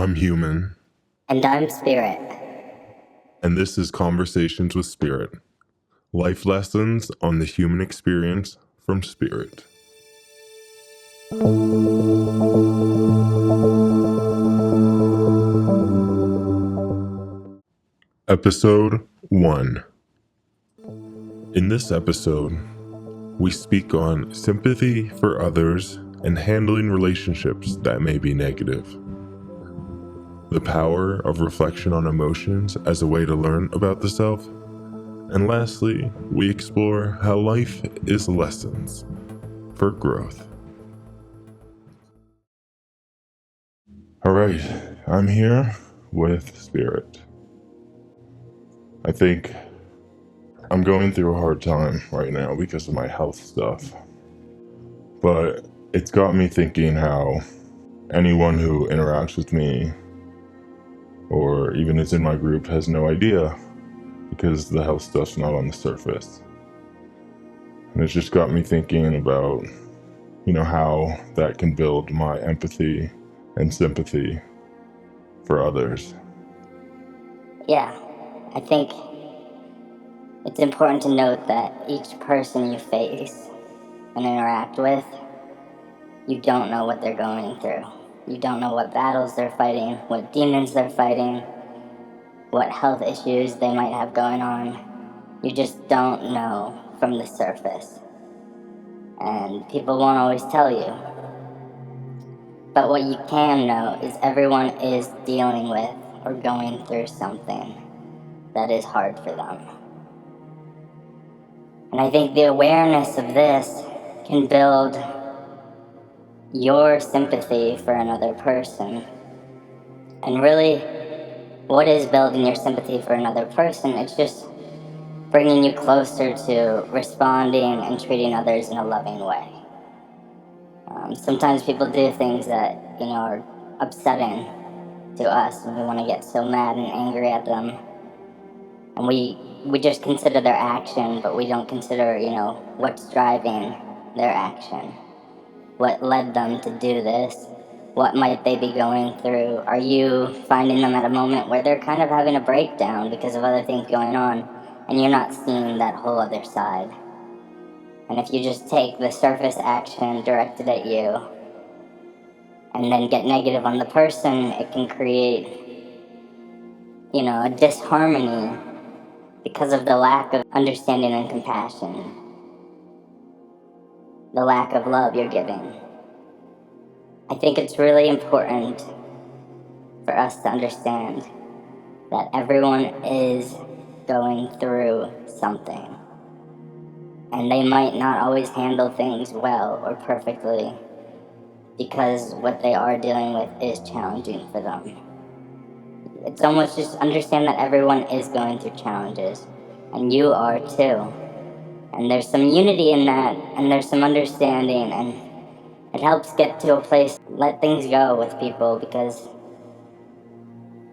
I'm Human, And I'm Spirit. and this is Conversations with Spirit. Life lessons on the human experience from Spirit. Episode 1. In this episode, we speak on sympathy for others and handling relationships that may be negative. The power of reflection on emotions as a way to learn about the self. And lastly, we explore how life is lessons for growth. Alright, I'm here with Spirit. I think I'm going through a hard time right now because of my health stuff. But it's got me thinking how anyone who interacts with me or even is in my group has no idea because the health stuff's not on the surface. And it's just got me thinking about, how that can build my empathy and sympathy for others. Yeah, I think it's important to note that each person you face and interact with, you don't know what they're going through. You don't know what battles they're fighting, what demons they're fighting, what health issues they might have going on. You just don't know from the surface. And people won't always tell you. But what you can know is everyone is dealing with or going through something that is hard for them. And I think the awareness of this can build your sympathy for another person. And really, what is building your sympathy for another person? It's just bringing you closer to responding and treating others in a loving way. Sometimes people do things that, are upsetting to us, and we want to get so mad and angry at them. And we just consider their action, but we don't consider, what's driving their action. What led them to do this? What might they be going through? Are you finding them at a moment where they're kind of having a breakdown because of other things going on, and you're not seeing that whole other side? And if you just take the surface action directed at you and then get negative on the person, it can create, a disharmony because of the lack of understanding and compassion, the lack of love you're giving. I think it's really important for us to understand that everyone is going through something. And they might not always handle things well or perfectly because what they are dealing with is challenging for them. It's almost just understand that everyone is going through challenges, and you are too. And there's some unity in that, and there's some understanding, and it helps get to a place, let things go with people because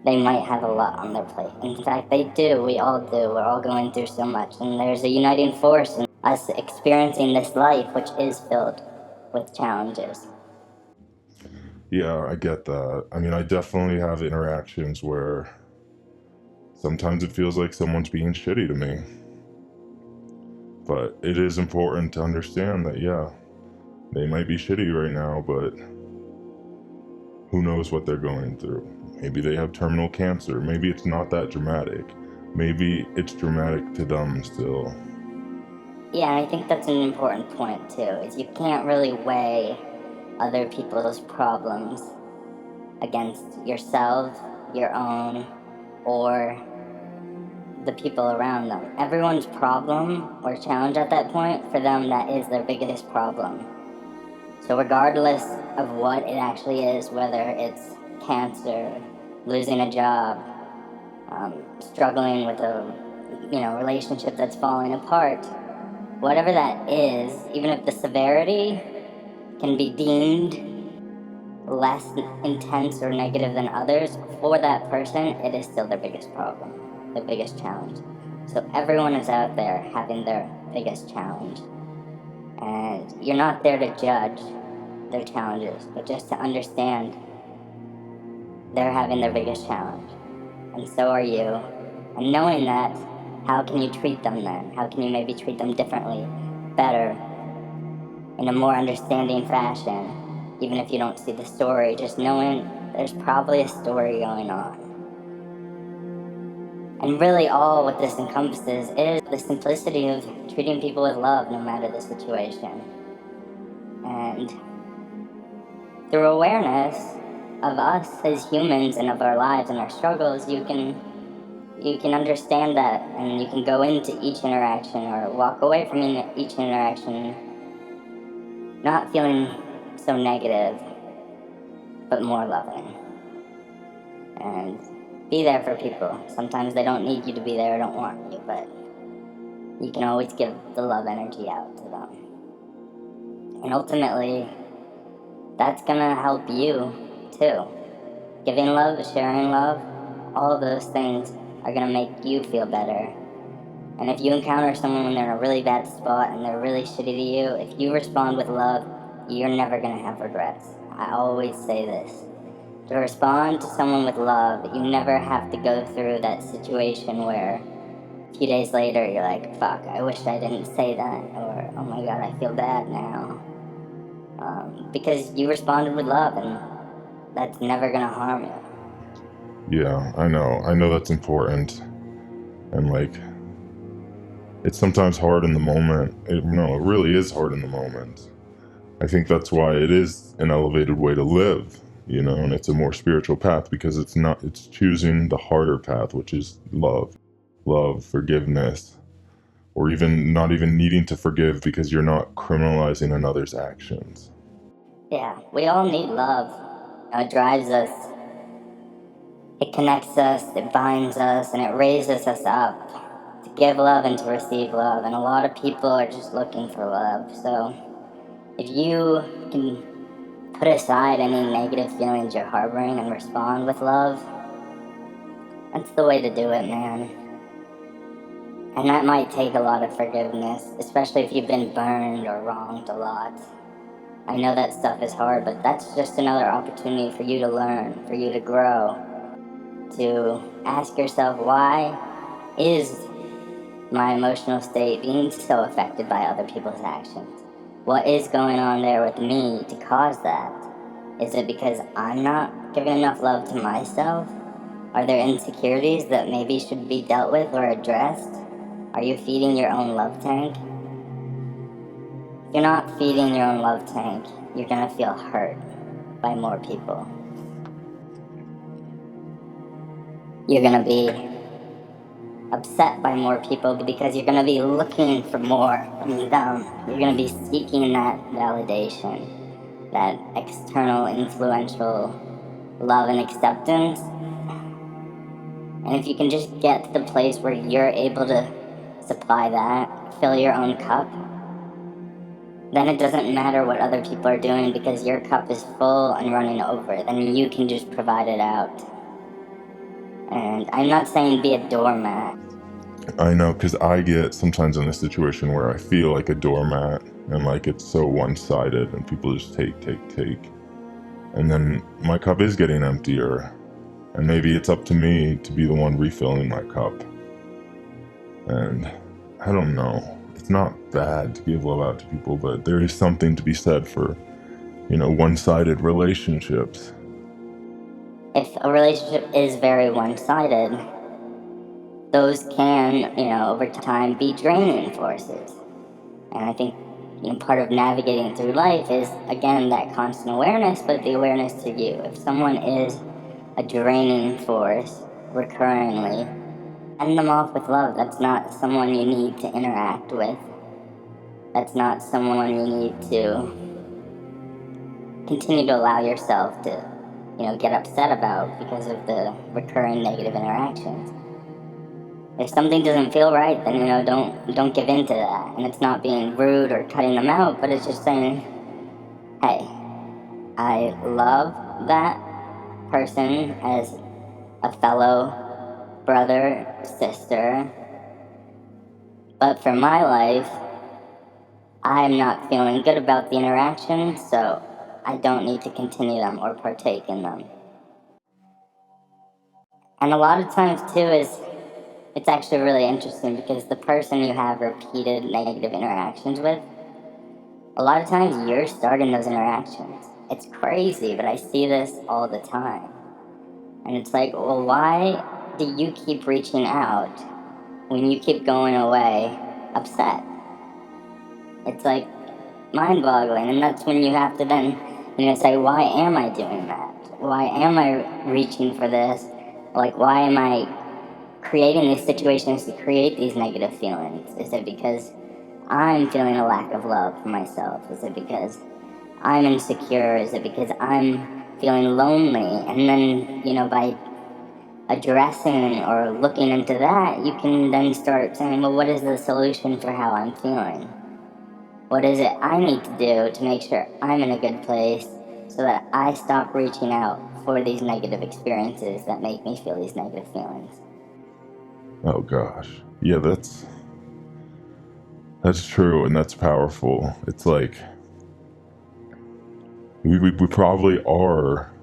they might have a lot on their plate. In fact, they do. We all do. We're all going through so much. And there's a uniting force in us experiencing this life, which is filled with challenges. Yeah, I get that. I definitely have interactions where sometimes it feels like someone's being shitty to me. But it is important to understand that, they might be shitty right now, but who knows what they're going through. Maybe they have terminal cancer. Maybe it's not that dramatic. Maybe it's dramatic to them still. Yeah, I think that's an important point too, is you can't really weigh other people's problems against yourself, your own, or the people around them. Everyone's problem or challenge at that point, for them, that is their biggest problem. So regardless of what it actually is, whether it's cancer, losing a job, struggling with a relationship that's falling apart, whatever that is, even if the severity can be deemed less intense or negative than others, for that person, it is still their biggest problem, their biggest challenge. So everyone is out there having their biggest challenge. And you're not there to judge their challenges, but just to understand they're having their biggest challenge. And so are you. And knowing that, how can you treat them then? How can you maybe treat them differently, better, in a more understanding fashion? Even if you don't see the story, just knowing there's probably a story going on. And really all what this encompasses is the simplicity of treating people with love no matter the situation. And through awareness of us as humans and of our lives and our struggles, you can understand that, and you can go into each interaction or walk away from each interaction not feeling so negative, but more loving. And be there for people. Sometimes they don't need you to be there or don't want you, but you can always give the love energy out to them. And ultimately, that's gonna help you too. Giving love, sharing love, all of those things are gonna make you feel better. And if you encounter someone when they're in a really bad spot and they're really shitty to you, if you respond with love, you're never gonna have regrets. I always say this. To respond to someone with love, you never have to go through that situation where a few days later you're like, fuck, I wish I didn't say that, or oh my god, I feel bad now. Because you responded with love, and that's never gonna harm you. Yeah, I know that's important. And like, it's sometimes hard in the moment. It really is hard in the moment. I think that's why it is an elevated way to live, and it's a more spiritual path because it's choosing the harder path, which is love, forgiveness, or even not even needing to forgive because you're not criminalizing another's actions. Yeah, we all need love. It drives us, it connects us, it binds us, and it raises us up to give love and to receive love. And a lot of people are just looking for love. So if you can put aside any negative feelings you're harboring and respond with love, that's the way to do it, man. And that might take a lot of forgiveness, especially if you've been burned or wronged a lot. I know that stuff is hard, but that's just another opportunity for you to learn, for you to grow, to ask yourself, why is my emotional state being so affected by other people's actions? What is going on there with me to cause that? Is it because I'm not giving enough love to myself? Are there insecurities that maybe should be dealt with or addressed? Are you feeding your own love tank? If you're not feeding your own love tank, you're gonna feel hurt by more people. You're gonna be upset by more people because you're gonna be looking for more from them. You're gonna be seeking that validation, that external influential love and acceptance. And if you can just get to the place where you're able to supply that, fill your own cup, then it doesn't matter what other people are doing because your cup is full and running over. Then you can just provide it out. And I'm not saying be a doormat. I know, because I get sometimes in a situation where I feel like a doormat and like it's so one-sided and people just take. And then my cup is getting emptier. And maybe it's up to me to be the one refilling my cup. And I don't know. It's not bad to give love out to people, but there is something to be said for, one-sided relationships. If a relationship is very one-sided, those can, over time be draining forces. And I think, part of navigating through life is, again, that constant awareness, but the awareness to you. If someone is a draining force recurringly, end them off with love. That's not someone you need to interact with. That's not someone you need to continue to allow yourself to, get upset about because of the recurring negative interactions. If something doesn't feel right, then don't give in to that. And it's not being rude or cutting them out, but it's just saying, hey, I love that person as a fellow brother, sister, but for my life, I'm not feeling good about the interaction, so I don't need to continue them or partake in them. And a lot of times, too, it's actually really interesting because the person you have repeated negative interactions with, a lot of times you're starting those interactions. It's crazy, but I see this all the time. And it's like, well, why do you keep reaching out when you keep going away upset? It's like mind-boggling, and that's when you have to then, say, why am I doing that? Why am I reaching for this? Like, why am I creating these situations to create these negative feelings? Is it because I'm feeling a lack of love for myself? Is it because I'm insecure? Is it because I'm feeling lonely? And then, by addressing or looking into that, you can then start saying, well, what is the solution for how I'm feeling? What is it I need to do to make sure I'm in a good place so that I stop reaching out for these negative experiences that make me feel these negative feelings? Oh gosh. Yeah, that's true, and that's powerful. It's like we probably are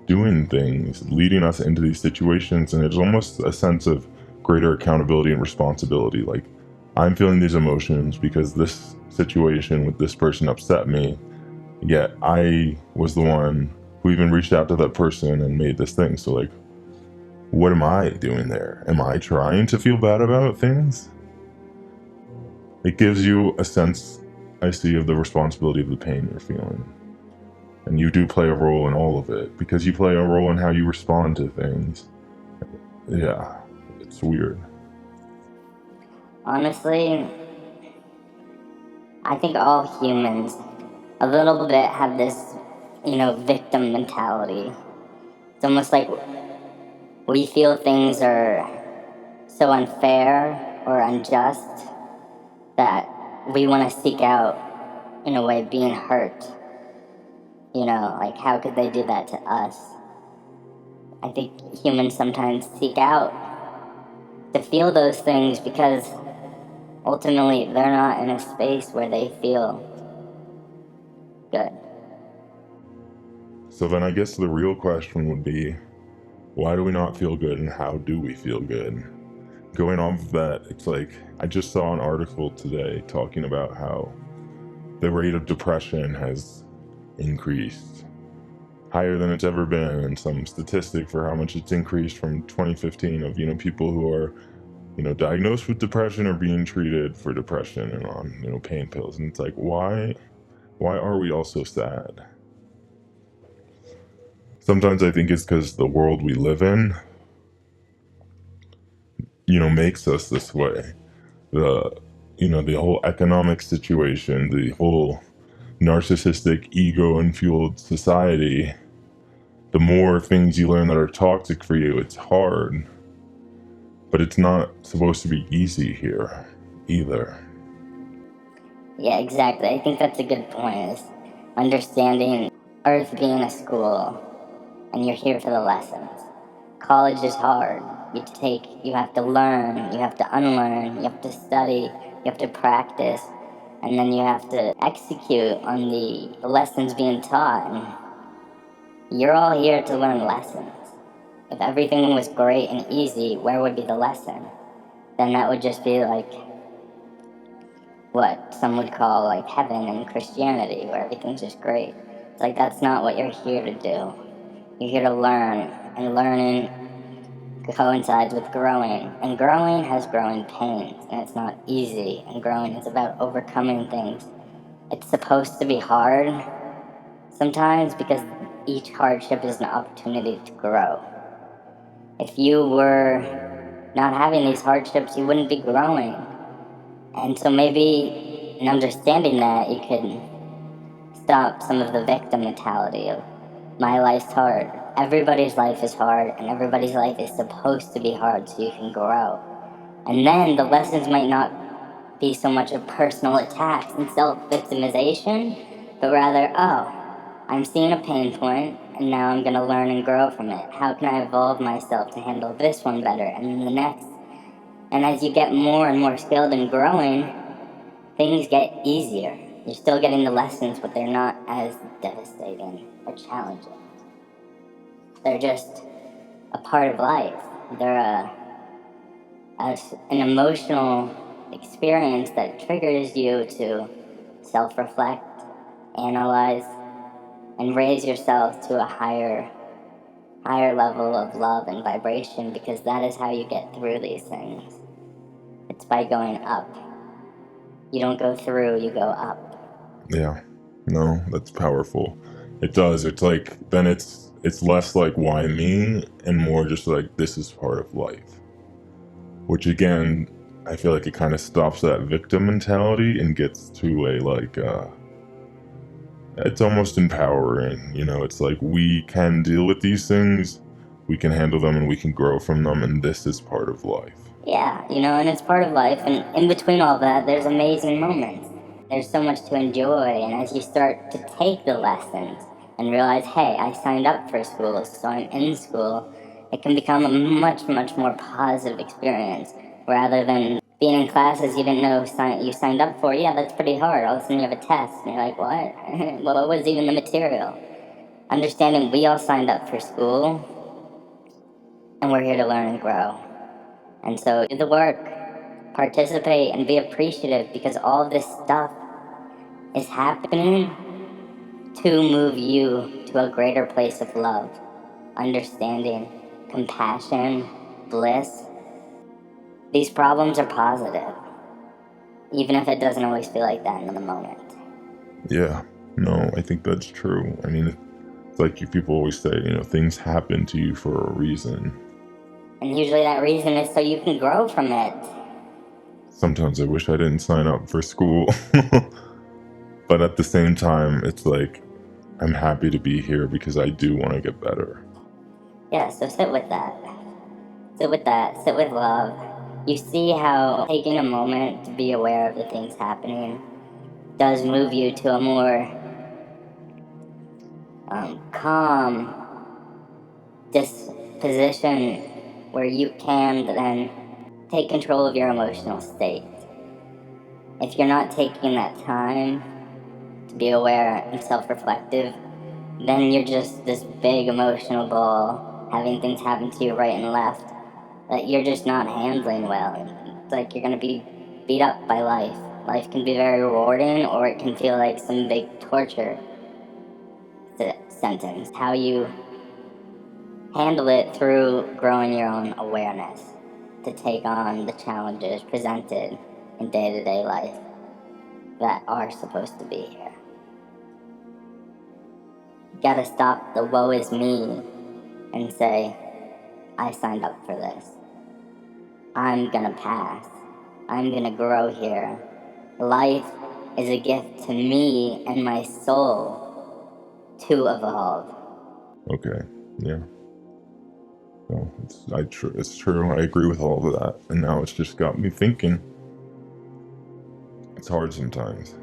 doing things leading us into these situations, and there's almost a sense of greater accountability and responsibility. Like, I'm feeling these emotions because this situation with this person upset me, yet I was the one who even reached out to that person and made this thing. So, like, what am I doing there? Am I trying to feel bad about things? It gives you a sense, I see, of the responsibility of the pain you're feeling. And you do play a role in all of it because you play a role in how you respond to things. Yeah, it's weird. Honestly, I think all humans a little bit have this, victim mentality. It's almost like we feel things are so unfair or unjust that we want to seek out, in a way, being hurt. Like, how could they do that to us? I think humans sometimes seek out to feel those things because ultimately they're not in a space where they feel good. So then I guess the real question would be, why do we not feel good and how do we feel good? Going off of that, it's like I just saw an article today talking about how the rate of depression has increased higher than it's ever been, and some statistic for how much it's increased from 2015 of people who are diagnosed with depression or being treated for depression and on pain pills. And it's like, why are we all so sad? Sometimes I think it's because the world we live in makes us this way. The whole economic situation, the whole narcissistic ego fueled society, the more things you learn that are toxic for you, it's hard. But it's not supposed to be easy here either. Yeah, exactly. I think that's a good point, is understanding Earth being a school and you're here for the lessons. College is hard. You have to learn, you have to unlearn, you have to study, you have to practice, and then you have to execute on the lessons being taught. And you're all here to learn lessons. If everything was great and easy, where would be the lesson? Then that would just be like what some would call like heaven in Christianity, where everything's just great. It's like that's not what you're here to do. You're here to learn, and learning coincides with growing. And growing has growing pains, and it's not easy. And growing is about overcoming things. It's supposed to be hard sometimes because each hardship is an opportunity to grow. If you were not having these hardships, you wouldn't be growing. And so maybe in understanding that, you could stop some of the victim mentality of my life's hard. Everybody's life is hard, and everybody's life is supposed to be hard so you can grow. And then the lessons might not be so much of personal attacks and self-victimization, but rather, oh, I'm seeing a pain point, and now I'm going to learn and grow from it. How can I evolve myself to handle this one better, and then the next? And as you get more and more skilled in growing, things get easier. You're still getting the lessons, but they're not as devastating or challenging. They're just a part of life. They're an emotional experience that triggers you to self-reflect, analyze, and raise yourself to a higher level of love and vibration, because that is how you get through these things. It's by going up. You don't go through, you go up. Yeah. No, that's powerful. It does. It's like, then it's less like, why me, and more just like, this is part of life. Which again, I feel like it kind of stops that victim mentality and gets to a like, it's almost empowering. It's like, we can deal with these things, we can handle them, and we can grow from them, and this is part of life. Yeah, and it's part of life, and in between all that, there's amazing moments. There's so much to enjoy, and as you start to take the lessons and realize, hey, I signed up for school, so I'm in school, it can become a much, much more positive experience, rather than being in classes you didn't know you signed up for. Yeah, that's pretty hard. All of a sudden you have a test, and you're like, what? What was even the material? Understanding we all signed up for school, and we're here to learn and grow. And so do the work, participate, and be appreciative, because all this stuff is happening to move you to a greater place of love, understanding, compassion, bliss. These problems are positive, even if it doesn't always feel like that in the moment. Yeah. No, I think that's true. I mean, it's like people always say, things happen to you for a reason. And usually that reason is so you can grow from it. Sometimes I wish I didn't sign up for school. But at the same time, it's like, I'm happy to be here because I do want to get better. Yeah, so sit with that. Sit with that. Sit with love. You see how taking a moment to be aware of the things happening does move you to a more calm disposition where you can then take control of your emotional state. If you're not taking that time to be aware and self-reflective, then you're just this big emotional ball, having things happen to you right and left that you're just not handling well. It's like you're gonna be beat up by life. Life can be very rewarding, or it can feel like some big torture sentence. How you handle it through growing your own awareness to take on the challenges presented in day-to-day life that are supposed to be here. You gotta stop the woe is me and say, I signed up for this. I'm gonna pass. I'm gonna grow here. Life is a gift to me and my soul to evolve. Okay. Yeah. No, it's true. I agree with all of that. And now it's just got me thinking. It's hard sometimes.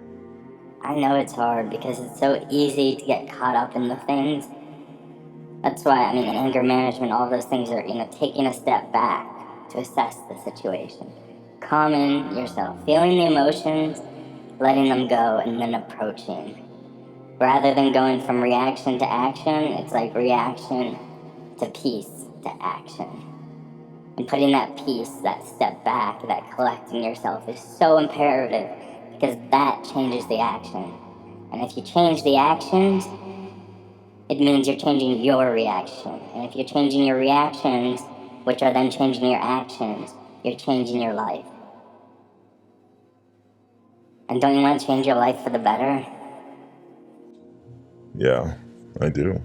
I know it's hard because it's so easy to get caught up in the things. That's why, anger management, all those things are, taking a step back to assess the situation. Calming yourself, feeling the emotions, letting them go, and then approaching. Rather than going from reaction to action, it's like reaction to peace to action. And putting that peace, that step back, that collecting yourself is so imperative, because that changes the action. And if you change the actions, it means you're changing your reaction. And if you're changing your reactions, which are then changing your actions, you're changing your life. And don't you want to change your life for the better? Yeah, I do.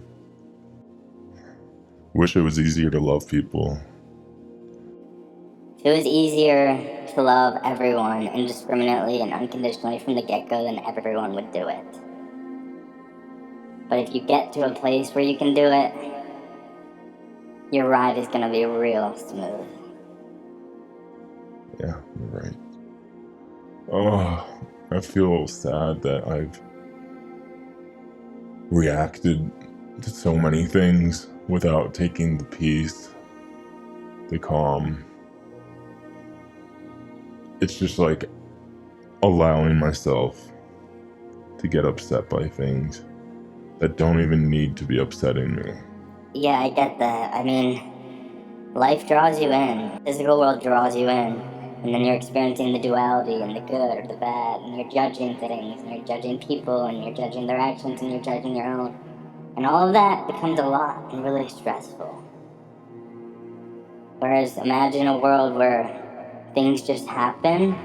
Wish it was easier to love people. If it was easier to love everyone indiscriminately and unconditionally from the get-go, then everyone would do it. But if you get to a place where you can do it, your ride is going to be real smooth. Yeah, you're right. Oh, I feel sad that I've reacted to so many things without taking the peace, the calm. It's just like allowing myself to get upset by things that don't even need to be upsetting me. Yeah, I get that. Life draws you in. The physical world draws you in. And then you're experiencing the duality and the good or the bad. And you're judging things. And you're judging people. And you're judging their actions. And you're judging your own. And all of that becomes a lot and really stressful. Whereas imagine a world where things just happen.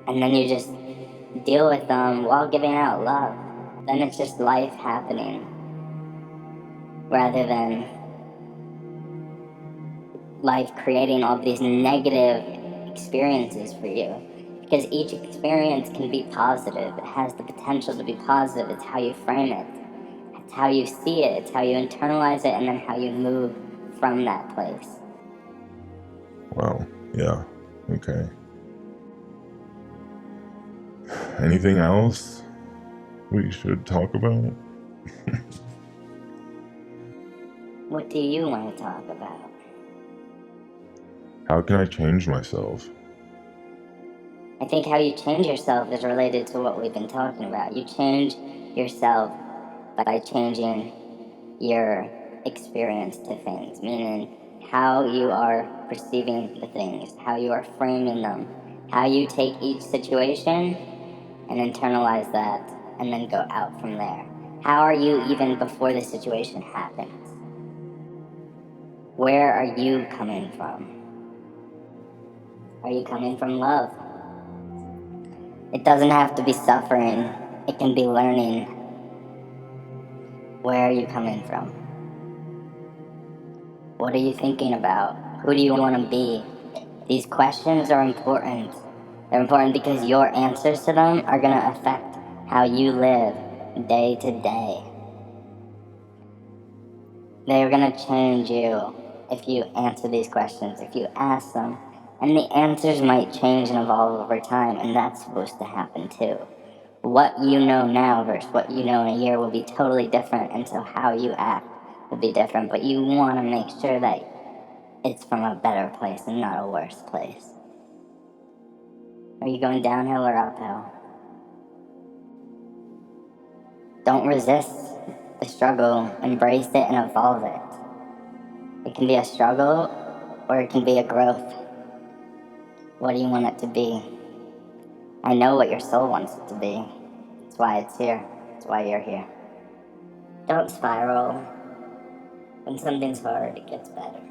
And then you just deal with them while giving out love. Then it's just life happening. Rather than life creating all these negative experiences for you. Because each experience can be positive. It has the potential to be positive. It's how you frame it. It's how you see it. It's how you internalize it, and then how you move from that place. Wow. Yeah. Okay. Anything else we should talk about? What do you want to talk about? How can I change myself? I think how you change yourself is related to what we've been talking about. You change yourself by changing your experience to things, meaning how you are perceiving the things, how you are framing them, how you take each situation and internalize that and then go out from there. How are you even before the situation happens? Where are you coming from? Are you coming from love? It doesn't have to be suffering. It can be learning. Where are you coming from? What are you thinking about? Who do you want to be? These questions are important. They're important because your answers to them are going to affect how you live day to day. They're going to change you if you answer these questions, if you ask them. And the answers might change and evolve over time, and that's supposed to happen too. What you know now versus what you know in a year will be totally different, and so how you act will be different. But you want to make sure that it's from a better place and not a worse place. Are you going downhill or uphill? Don't resist the struggle, embrace it and evolve it. It can be a struggle or it can be a growth. What do you want it to be? I know what your soul wants it to be. That's why it's here. That's why you're here. Don't spiral. When something's hard, it gets better.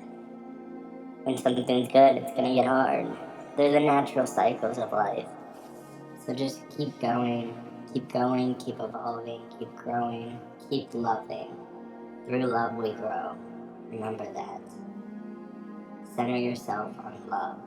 When something's good, it's gonna get hard. They're the natural cycles of life. So just keep going, keep evolving, keep growing, keep loving. Through love we grow. Remember that. Center yourself on love.